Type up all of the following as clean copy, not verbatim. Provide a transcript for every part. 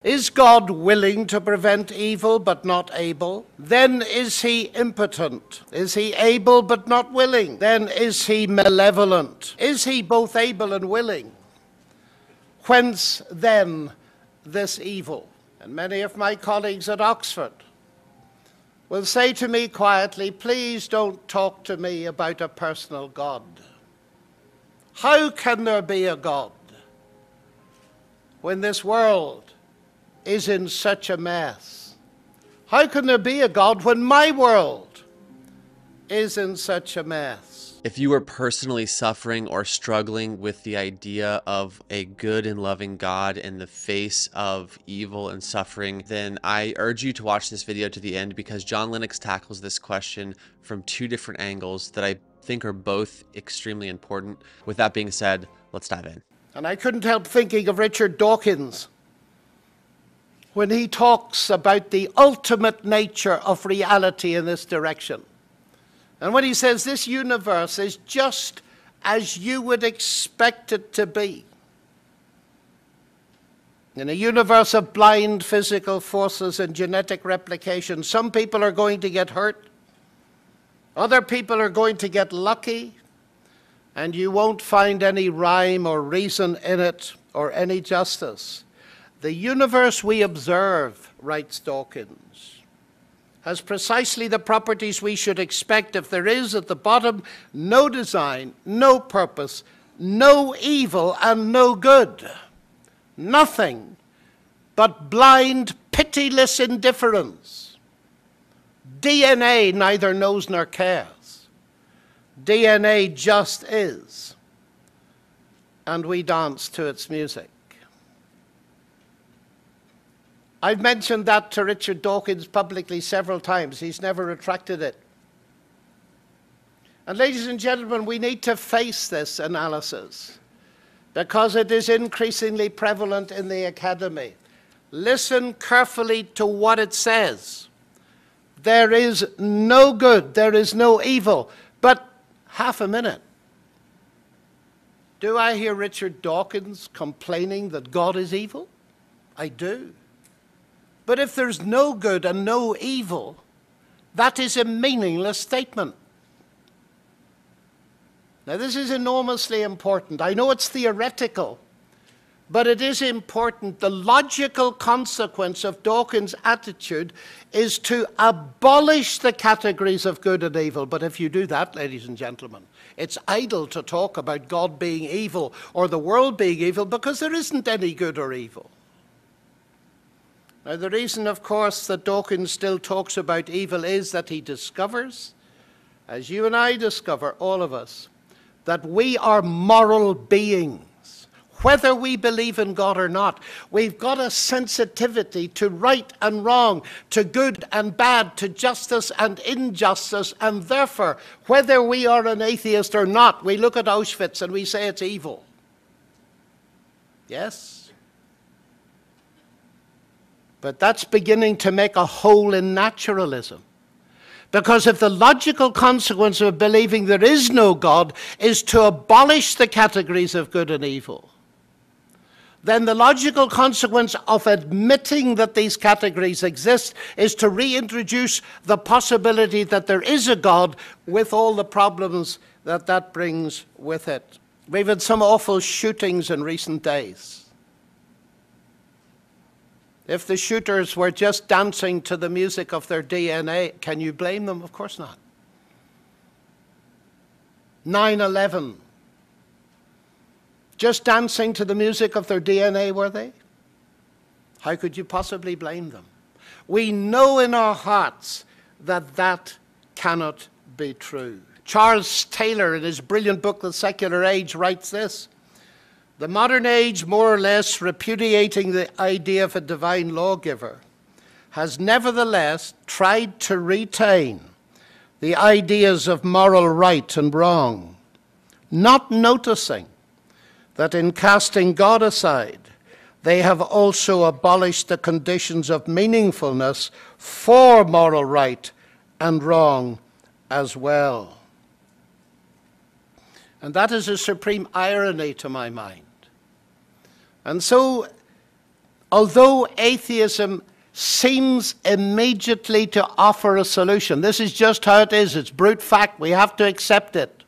Is God willing to prevent evil but not able? Then is he impotent? Is he able but not willing? Then is he malevolent? Is he both able and willing? Whence then this evil? And many of my colleagues at Oxford will say to me quietly, please don't talk to me about a personal God. How can there be a God when this world is in such a mess? How can there be a God when my world is in such a mess? If you are personally suffering or struggling with the idea of a good and loving God in the face of evil and suffering, then I urge you to watch this video to the end, because John Lennox tackles this question from two different angles that I think are both extremely important. With that being said, let's dive in. And I couldn't help thinking of Richard Dawkins when he talks about the ultimate nature of reality in this direction. And when he says this universe is just as you would expect it to be. In a universe of blind physical forces and genetic replication, some people are going to get hurt, other people are going to get lucky, and you won't find any rhyme or reason in it or any justice. The universe we observe, writes Dawkins, has precisely the properties we should expect if there is at the bottom no design, no purpose, no evil and no good. Nothing but blind, pitiless indifference. DNA neither knows nor cares. DNA just is. And we dance to its music. I've mentioned that to Richard Dawkins publicly several times. He's never retracted it. And ladies and gentlemen, we need to face this analysis because it is increasingly prevalent in the academy. Listen carefully to what it says. There is no good, there is no evil. But half a minute. Do I hear Richard Dawkins complaining that God is evil? I do. But if there's no good and no evil, that is a meaningless statement. Now, this is enormously important. I know it's theoretical, but it is important. The logical consequence of Dawkins' attitude is to abolish the categories of good and evil. But if you do that, ladies and gentlemen, it's idle to talk about God being evil or the world being evil, because there isn't any good or evil. Now, the reason, of course, that Dawkins still talks about evil is that he discovers, as you and I discover, all of us, that we are moral beings, whether we believe in God or not. We've got a sensitivity to right and wrong, to good and bad, to justice and injustice, and therefore, whether we are an atheist or not, we look at Auschwitz and we say it's evil. Yes? But that's beginning to make a hole in naturalism. Because if the logical consequence of believing there is no God is to abolish the categories of good and evil, then the logical consequence of admitting that these categories exist is to reintroduce the possibility that there is a God with all the problems that that brings with it. We've had some awful shootings in recent days. If the shooters were just dancing to the music of their DNA, can you blame them? Of course not. 9/11. Just dancing to the music of their DNA, were they? How could you possibly blame them? We know in our hearts that that cannot be true. Charles Taylor, in his brilliant book, The Secular Age, writes this: the modern age, more or less repudiating the idea of a divine lawgiver, has nevertheless tried to retain the ideas of moral right and wrong, not noticing that in casting God aside, they have also abolished the conditions of meaningfulness for moral right and wrong as well. And that is a supreme irony to my mind. And so Although atheism seems immediately to offer a solution, this is just how it is, it's brute fact, we have to accept it.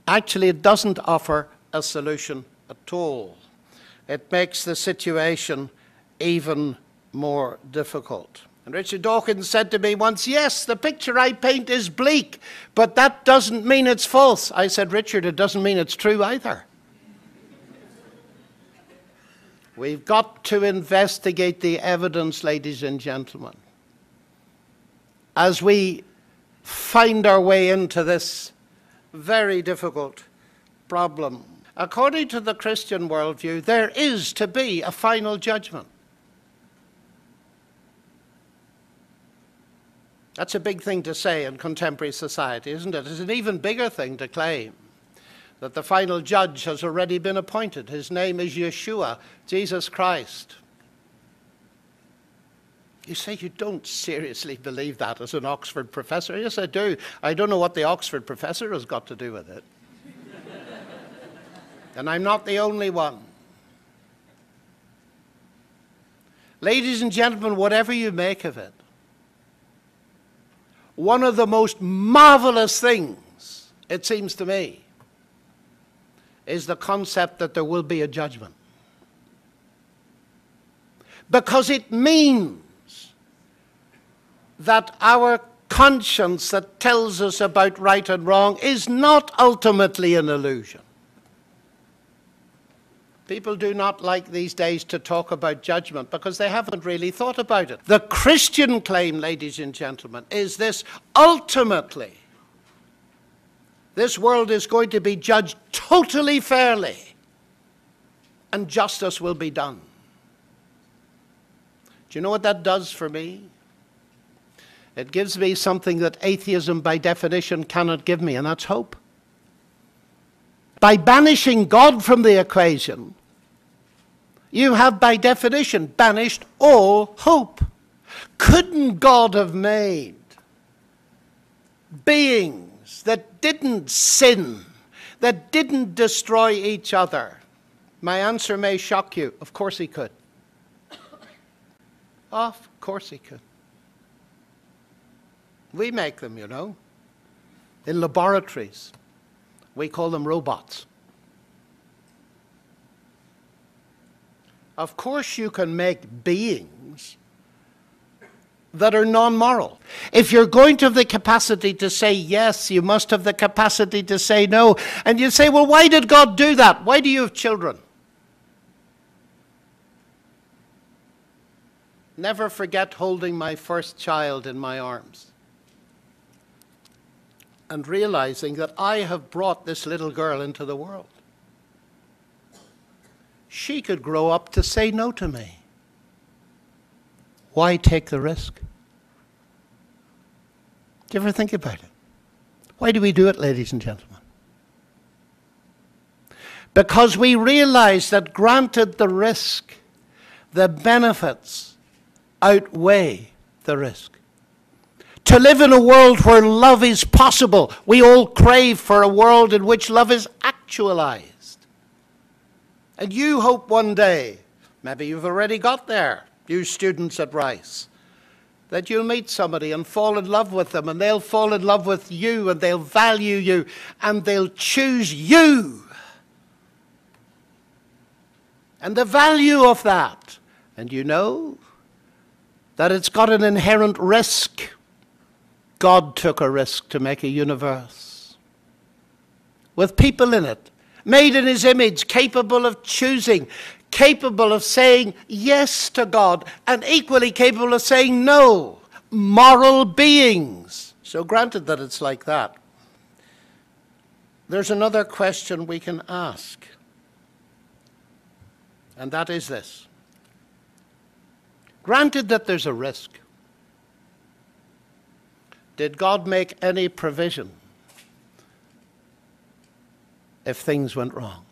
Actually, it doesn't offer a solution at all. It makes the situation even more difficult. And Richard Dawkins said to me once, yes, the picture I paint is bleak, but that doesn't mean it's false. I said, Richard, it doesn't mean it's true either. We've got to investigate the evidence, ladies and gentlemen, as we find our way into this very difficult problem. According to the Christian worldview, there is to be a final judgment. That's a big thing to say in contemporary society, isn't it? It's an even bigger thing to claim that the final judge has already been appointed. His name is Yeshua, Jesus Christ. You say you don't seriously believe that as an Oxford professor. Yes, I do. I don't know what the Oxford professor has got to do with it. And I'm not the only one. Ladies and gentlemen, whatever you make of it, one of the most marvelous things, it seems to me, is the concept that there will be a judgment. Because it means that our conscience that tells us about right and wrong is not ultimately an illusion. People do not like these days to talk about judgment because they haven't really thought about it. The Christian claim, ladies and gentlemen, is this: ultimately, this world is going to be judged totally fairly, and justice will be done. Do you know what that does for me? It gives me something that atheism by definition cannot give me, and that's hope. By banishing God from the equation, you have by definition banished all hope. Couldn't God have made beings that didn't sin, that didn't destroy each other? My answer may shock you. Of course he could. Of course he could. We make them, you know, in laboratories. We call them robots. Of course you can make beings that are non-moral. If you're going to have the capacity to say yes, you must have the capacity to say no. And you say, well, why did God do that? Why do you have children? Never forget holding my first child in my arms and realizing that I have brought this little girl into the world. She could grow up to say no to me. Why take the risk? Do you ever think about it? Why do we do it, ladies and gentlemen? Because we realize that granted the risk, the benefits outweigh the risk. To live in a world where love is possible. We all crave for a world in which love is actualized. And you hope one day, maybe you've already got there, you students at Rice, that you'll meet somebody and fall in love with them, and they'll fall in love with you, and they'll value you, and they'll choose you. And the value of that, and you know that it's got an inherent risk. God took a risk to make a universe with people in it, made in his image, capable of choosing, capable of saying yes to God, and equally capable of saying no. Moral beings. So granted that it's like that, there's another question we can ask, and that is this. Granted that there's a risk, did God make any provision if things went wrong?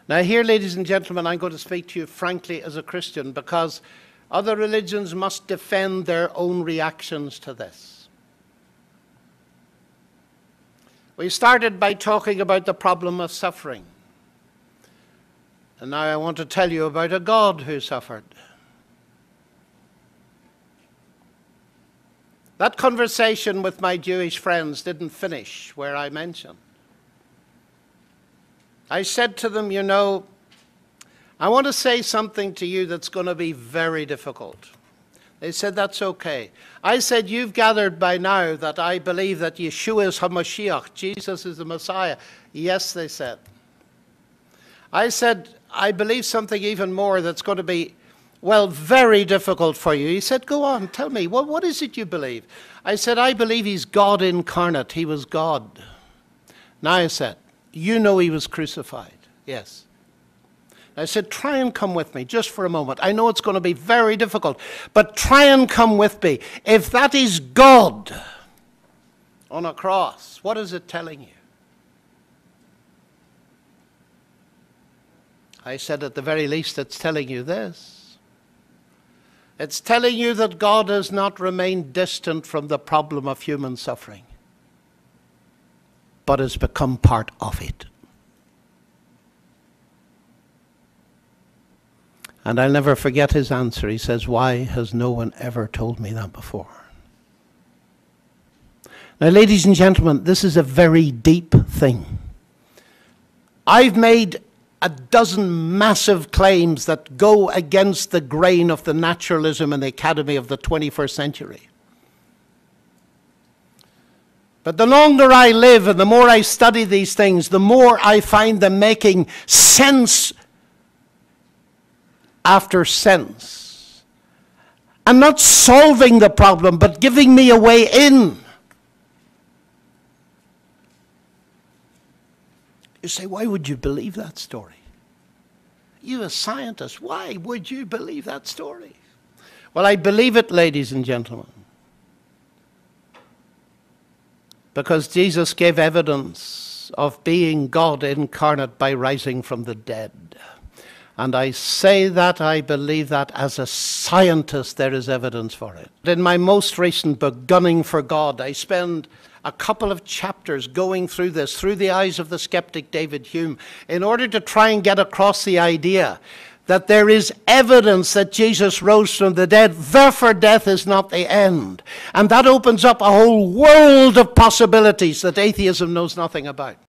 Now here, ladies and gentlemen, I'm going to speak to you frankly as a Christian, because other religions must defend their own reactions to this. We started by talking about the problem of suffering. And now I want to tell you about a God who suffered. That conversation with my Jewish friends didn't finish where I mentioned. I said to them, you know, I want to say something to you that's going to be very difficult. They said, that's okay. I said, you've gathered by now that I believe that Yeshua is HaMashiach, Jesus is the Messiah. Yes, they said. I said, I believe something even more that's going to be, well, very difficult for you. He said, go on, tell me, what is it you believe? I said, I believe he's God incarnate. He was God. Now I said, you know he was crucified. Yes. I said, try and come with me just for a moment. I know it's going to be very difficult, but try and come with me. If that is God on a cross, what is it telling you? I said, at the very least, it's telling you this. It's telling you that God has not remained distant from the problem of human suffering, but has become part of it. And I'll never forget his answer. He says, why has no one ever told me that before? Now, ladies and gentlemen, this is a very deep thing. I've made a dozen massive claims that go against the grain of the naturalism and the academy of the 21st century. But the longer I live and the more I study these things, the more I find them making sense after sense. And not solving the problem, but giving me a way in. You say, why would you believe that story? You, a scientist, why would you believe that story? Well, I believe it, ladies and gentlemen, because Jesus gave evidence of being God incarnate by rising from the dead. And I say that, I believe that as a scientist there is evidence for it. In my most recent book, Gunning for God, I spend a couple of chapters going through this, through the eyes of the skeptic David Hume, in order to try and get across the idea that there is evidence that Jesus rose from the dead, therefore death is not the end. And that opens up a whole world of possibilities that atheism knows nothing about.